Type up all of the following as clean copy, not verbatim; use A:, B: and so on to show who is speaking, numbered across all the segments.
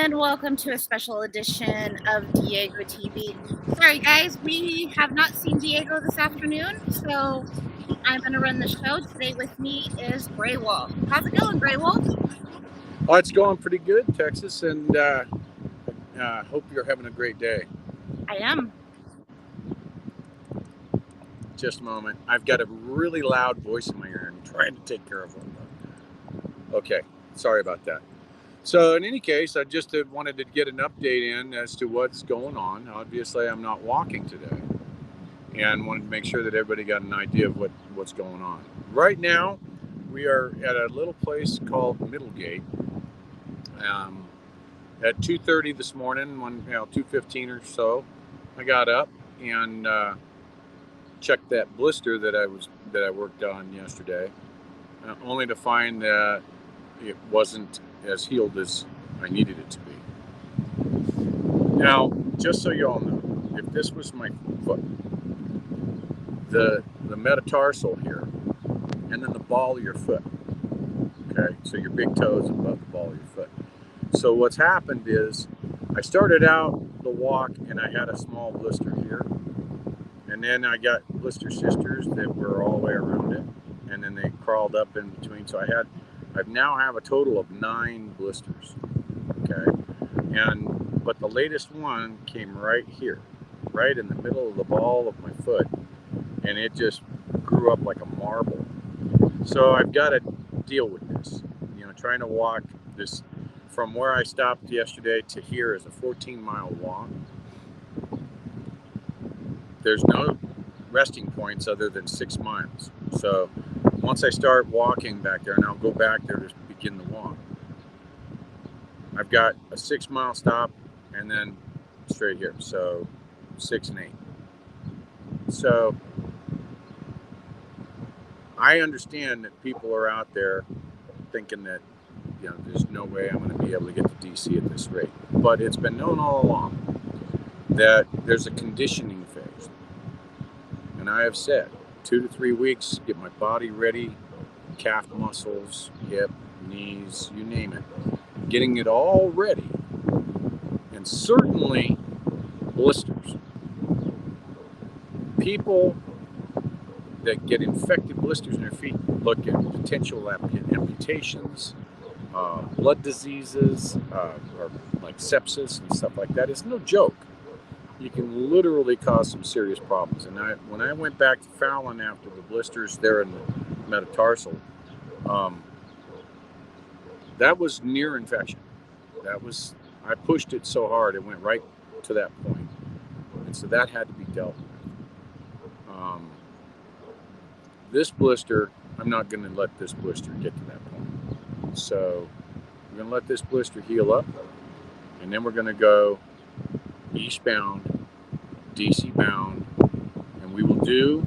A: And welcome to a special edition of Diego TV. Sorry, guys, we have not seen Diego this afternoon, so I'm going to run the show. Today with me is GreyWolf. How's it going, GreyWolf?
B: Oh, it's going pretty good, Texas, and hope you're having a great day.
A: I am.
B: Just a moment. I've got a really loud voice in my ear and I'm trying to take care of it. Okay, sorry about that. So in any case, I just wanted to get an update in as to what's going on. Obviously, I'm not walking today and wanted to make sure that everybody got an idea of what's going on. Right now, we are at a little place called Middlegate. At 2:30 this morning, 2:15 or so, I got up and checked that blister that I worked on yesterday, only to find that it wasn't as healed as I needed it to be. Now, just so you all know, if this was my foot, the metatarsal here, and then the ball of your foot, okay, so your big toe is above the ball of your foot. So what's happened is I started out the walk and I had a small blister here, and then I got blister sisters that were all the way around it, and then they crawled up in between. So I now have a total of 9 blisters, okay, but the latest one came right here, right in the middle of the ball of my foot, and it just grew up like a marble. So I've got to deal with this, trying to walk this. From where I stopped yesterday to here is a 14-mile walk. There's no resting points other than 6 miles. So once I start walking back there, and I'll go back there to begin the walk, I've got a 6-mile stop and then straight here. So 6 and 8. So I understand that people are out there thinking that there's no way I'm going to be able to get to DC at this rate. But it's been known all along that there's a conditioning phase. And I have said 2 to 3 weeks, get my body ready, calf muscles, hip, knees, you name it. Getting it all ready. And certainly blisters. People that get infected blisters in their feet look at potential amputations, blood diseases, or like sepsis and stuff like that. It's no joke. You can literally cause some serious problems. And when I went back to Fallon after the blisters there in the metatarsal, that was near infection. I pushed it so hard it went right to that point. And so that had to be dealt with. This blister, I'm not going to let this blister get to that point. So we're going to let this blister heal up, and then we're going to go eastbound, DC bound, and we will do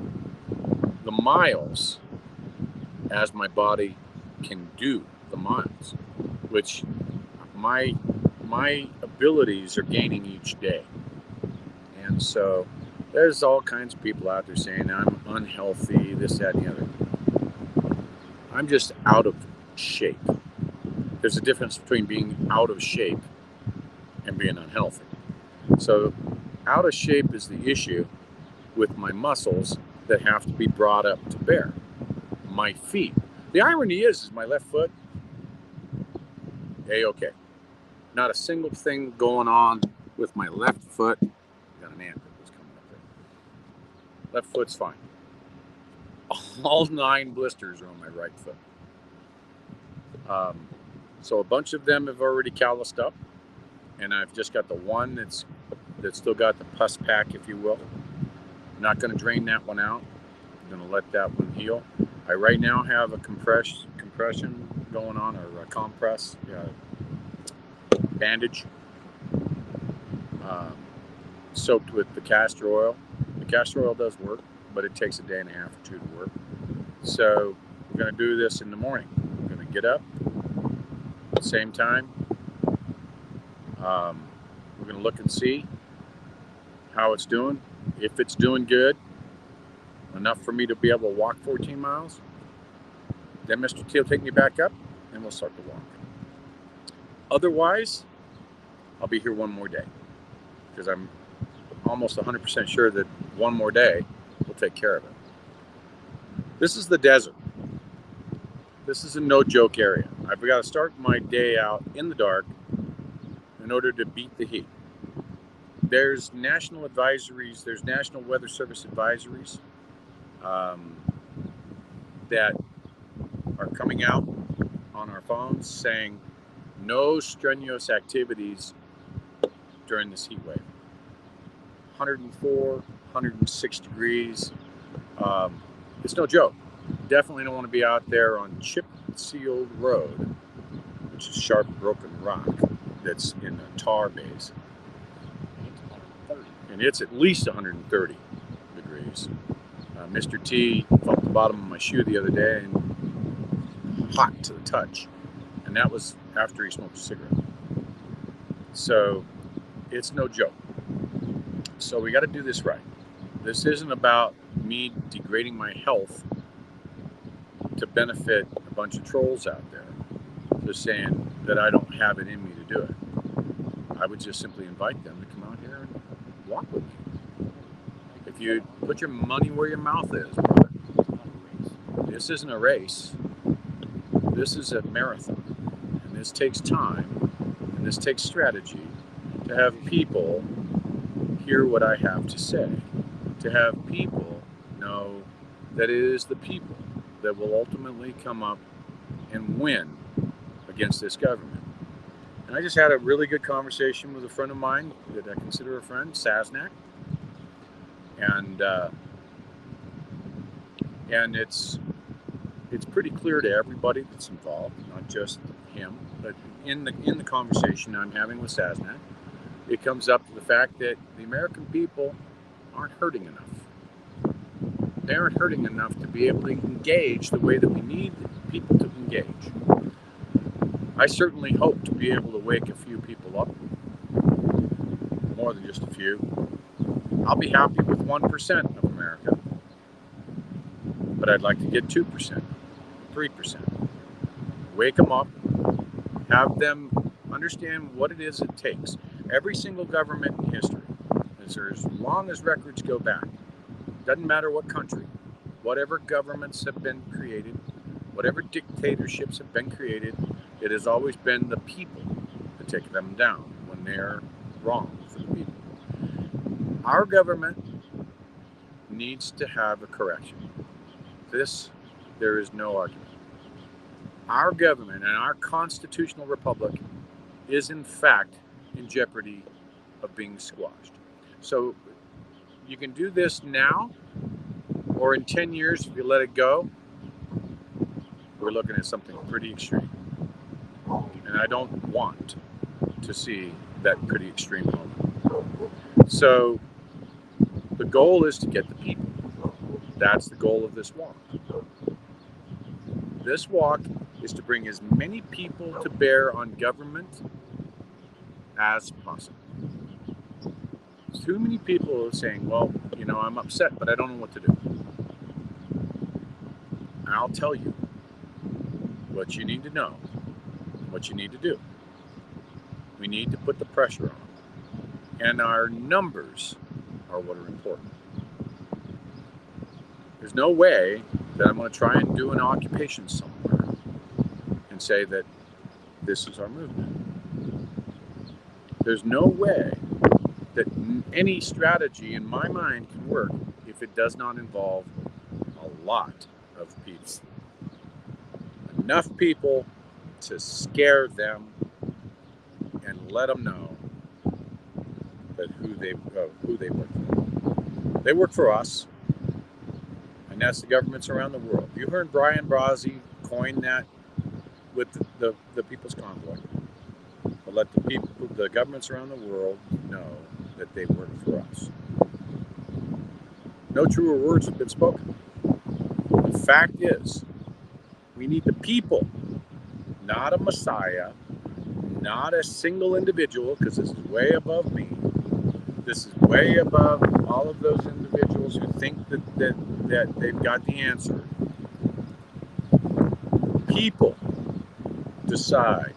B: the miles as my body can do the miles, which my abilities are gaining each day. And so there's all kinds of people out there saying I'm unhealthy, this, that, and the other. I'm just out of shape. There's a difference between being out of shape and being unhealthy. So out of shape is the issue with my muscles that have to be brought up to bear. My feet. The irony is my left foot, A-okay. Not a single thing going on with my left foot. Got an ant that was coming up there. Left foot's fine. All 9 blisters are on my right foot. So a bunch of them have already calloused up, and I've just got the one that's still got the pus pack, if you will. I'm not going to drain that one out. I'm going to let that one heal. I right now have a compression going on, or a compress bandage soaked with the castor oil. The castor oil does work, but it takes a day and a half or 2 to work. So we're going to do this in the morning. We're going to get up at the same time. We're going to look and see how it's doing. If it's doing good, enough for me to be able to walk 14 miles, then Mr. T will take me back up and we'll start the walk. Otherwise, I'll be here one more day, because I'm almost 100% sure that one more day will take care of it. This is the desert. This is a no-joke area. I've got to start my day out in the dark in order to beat the heat. There's national advisories, there's National Weather Service advisories that are coming out on our phones saying no strenuous activities during this heat wave. 104, 106 degrees. It's no joke. Definitely don't want to be out there on chipped sealed road, which is sharp broken rock that's in a tar base. And it's at least 130 degrees. Mr. T felt the bottom of my shoe the other day and hot to the touch. And that was after he smoked a cigarette. So it's no joke. So we got to do this right. This isn't about me degrading my health to benefit a bunch of trolls out there, just saying that I don't have it in me to do it. I would just simply invite them to come out here and walk with me. If you put your money where your mouth is, brother. This isn't a race. This is a marathon. And this takes time, and this takes strategy to have people hear what I have to say, to have people know that it is the people that will ultimately come up and win against this government. And I just had a really good conversation with a friend of mine that I consider a friend, Sasnak. And it's pretty clear to everybody that's involved, not just him, but in the conversation I'm having with Sasnak, it comes up to the fact that the American people aren't hurting enough. They aren't hurting enough to be able to engage the way that we need people to engage. I certainly hope to be able to wake a few people up, more than just a few. I'll be happy with 1% of America, but I'd like to get 2%, 3%. Wake them up, have them understand what it is it takes. Every single government in history, as long as records go back, doesn't matter what country, whatever governments have been created, whatever dictatorships have been created, it has always been the people that take them down when they're wrong for the people. Our government needs to have a correction. This, there is no argument. Our government and our constitutional republic is in fact in jeopardy of being squashed. So you can do this now, or in 10 years, if you let it go, we're looking at something pretty extreme. And I don't want to see that pretty extreme moment. So the goal is to get the people. That's the goal of this walk. This walk is to bring as many people to bear on government as possible. Too many people are saying, well, you know, I'm upset, but I don't know what to do. And I'll tell you what you need to know, what you need to do. We need to put the pressure on. And our numbers are what are important. There's no way that I'm going to try and do an occupation somewhere and say that this is our movement. There's no way that any strategy in my mind can work if it does not involve a lot of people. Enough people to scare them and let them know that who they work for. They work for us, and that's the governments around the world. You heard Brian Brazzi coin that with the People's Convoy. But let the governments around the world know that they work for us. No truer words have been spoken. The fact is, we need the people, not a messiah, not a single individual, because this is way above me. This is way above all of those individuals who think that they've got the answer. People decide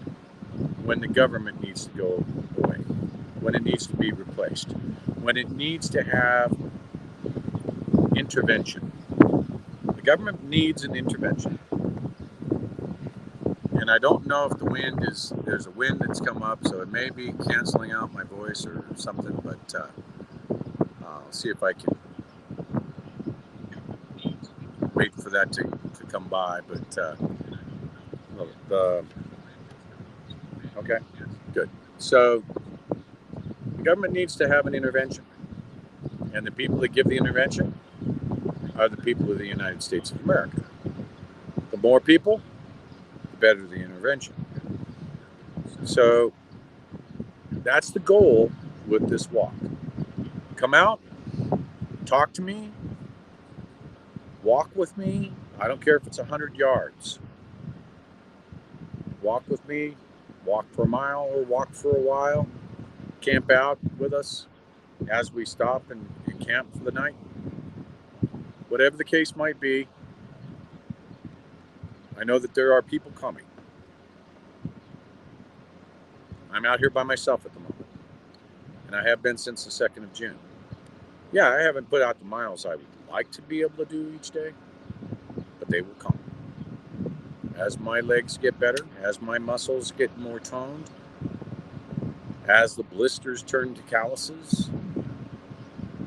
B: when the government needs to go away. when it needs to be replaced, when it needs to have intervention. The government needs an intervention. And I don't know if the wind is, there's a wind that's come up, so it may be canceling out my voice or something, but I'll see if I can wait for that to come by. But okay, good. So the government needs to have an intervention. And the people that give the intervention are the people of the United States of America. The more people, the better the intervention. So that's the goal with this walk. Come out, talk to me, walk with me. I don't care if it's 100 yards. Walk with me, walk for a mile or walk for a while. Camp out with us as we stop and camp for the night. Whatever the case might be, I know that there are people coming. I'm out here by myself at the moment, and I have been since the 2nd of June. Yeah, I haven't put out the miles I would like to be able to do each day, but they will come. As my legs get better, as my muscles get more toned, as the blisters turn to calluses,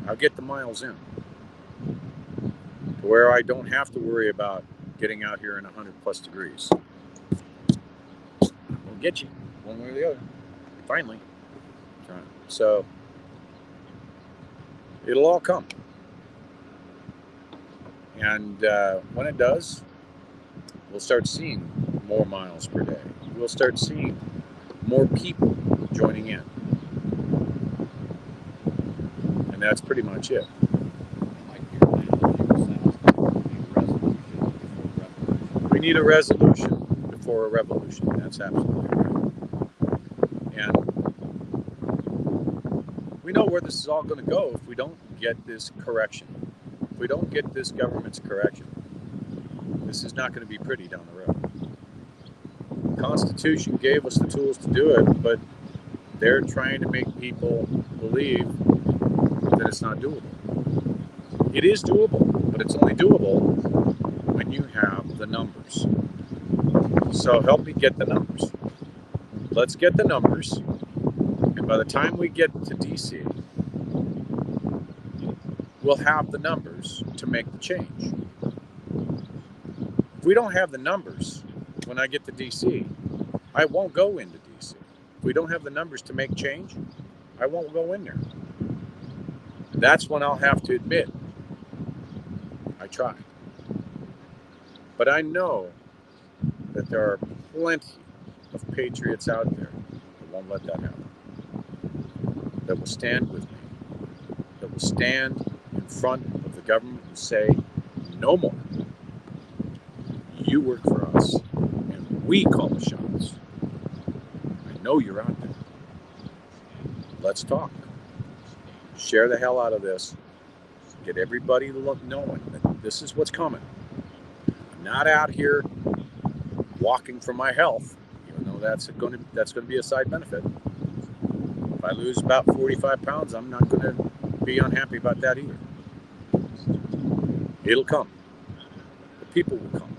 B: I'll get the miles in to where I don't have to worry about getting out here in 100+ degrees. We'll get you one way or the other, finally. So it'll all come. And when it does, we'll start seeing more miles per day. We'll start seeing more people joining in. And that's pretty much it. We need a resolution before a revolution. That's absolutely right. And we know where this is all going to go if we don't get this correction. If we don't get this government's correction, this is not going to be pretty down the road. The Constitution gave us the tools to do it, but they're trying to make people believe that it's not doable. It is doable, but it's only doable when you have the numbers. So help me get the numbers. Let's get the numbers, and by the time we get to DC, we'll have the numbers to make the change. If we don't have the numbers when I get to DC, I won't go into DC. If we don't have the numbers to make change, I won't go in there. That's when I'll have to admit I tried. But I know that there are plenty of patriots out there that won't let that happen. That will stand with me. That will stand in front of the government and say, no more. You work for us, and we call the shots. I know you're out there. Let's talk. Share the hell out of this. Get everybody knowing that this is what's coming. I'm not out here walking for my health, even though that's going to be a side benefit. If I lose about 45 pounds, I'm not going to be unhappy about that either. It'll come. The people will come.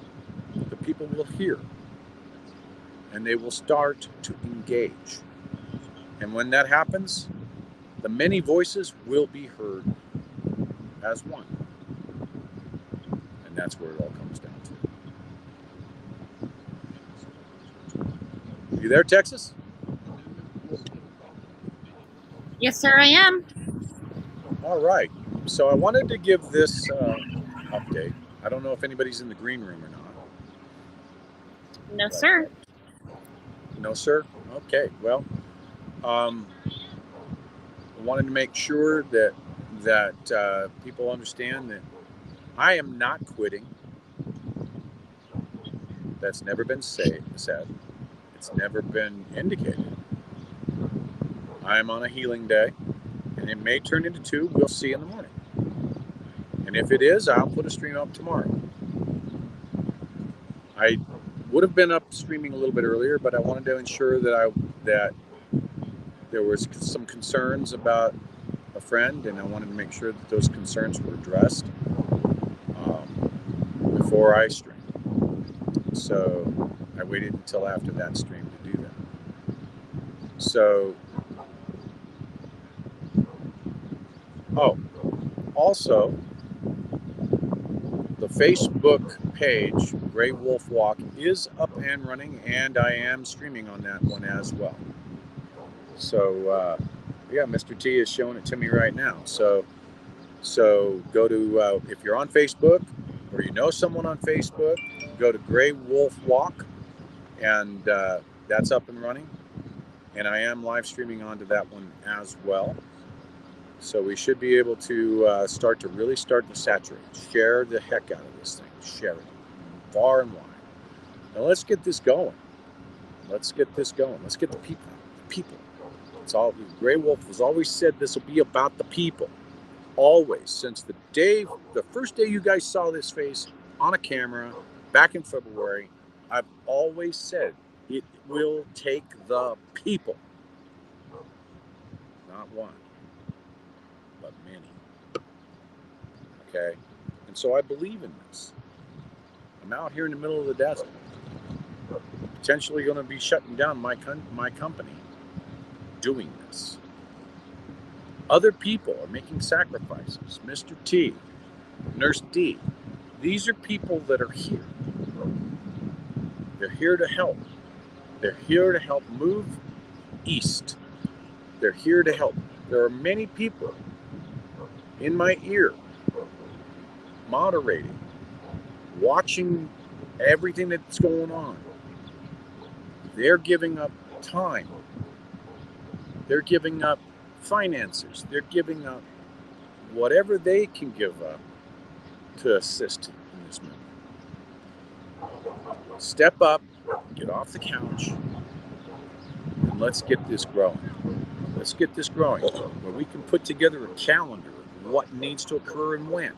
B: The people will hear. And they will start to engage. And when that happens, the many voices will be heard as one. And that's where it all comes down to. You there, Texas?
A: Yes, sir, I am.
B: All right. So I wanted to give this update. I don't know if anybody's in the green room or not.
A: No, sir.
B: No, sir? Okay. Well, I wanted to make sure that people understand that I am not quitting. That's never been said. It's never been indicated. I am on a healing day, and it may turn into 2. We'll see in the morning. And if it is, I'll put a stream up tomorrow. I would have been up streaming a little bit earlier, but I wanted to ensure that there was some concerns about a friend, and I wanted to make sure that those concerns were addressed before I streamed. So I waited until after that stream to do that. So, also, the Facebook page, Grey Wolf Walk, is up and running, and I am streaming on that one as well. So, yeah, Mr. T is showing it to me right now. So go to, if you're on Facebook or you know someone on Facebook, go to Grey Wolf Walk, and that's up and running. And I am live streaming onto that one as well. So we should be able to really start to saturate. Share the heck out of this thing. Share it far and wide. Now let's get this going. Let's get this going. Let's get the people. The people. It's all. Grey Wolf has always said this will be about the people. Always, since the first day you guys saw this face on a camera back in February, I've always said it will take the people. Not one, but many. Okay? And so I believe in this. I'm out here in the middle of the desert, potentially going to be shutting down my company doing this. Other people are making sacrifices. Mr. T, Nurse D. These are people that are here. They're here to help. They're here to help move east. They're here to help. There are many people in my ear moderating, watching everything that's going on. They're giving up time. They're giving up finances. They're giving up whatever they can give up to assist in this movement. Step up, get off the couch, and let's get this growing. Let's get this growing where we can put together a calendar of what needs to occur and when.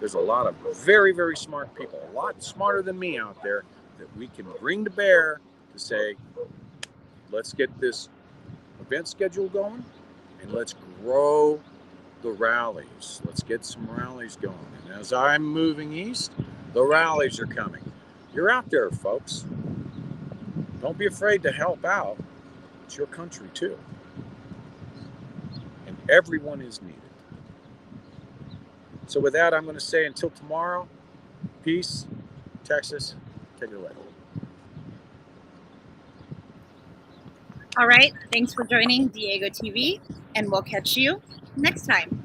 B: There's a lot of very, very smart people, a lot smarter than me out there, that we can bring to bear to say, let's get this event schedule going, and let's grow the rallies. Let's get some rallies going. And as I'm moving east, the rallies are coming. You're out there, folks. Don't be afraid to help out. It's your country too. And everyone is needed. So with that, I'm going to say until tomorrow, peace. Texas, take it away.
A: All right. Thanks for joining Diego TV, and we'll catch you next time.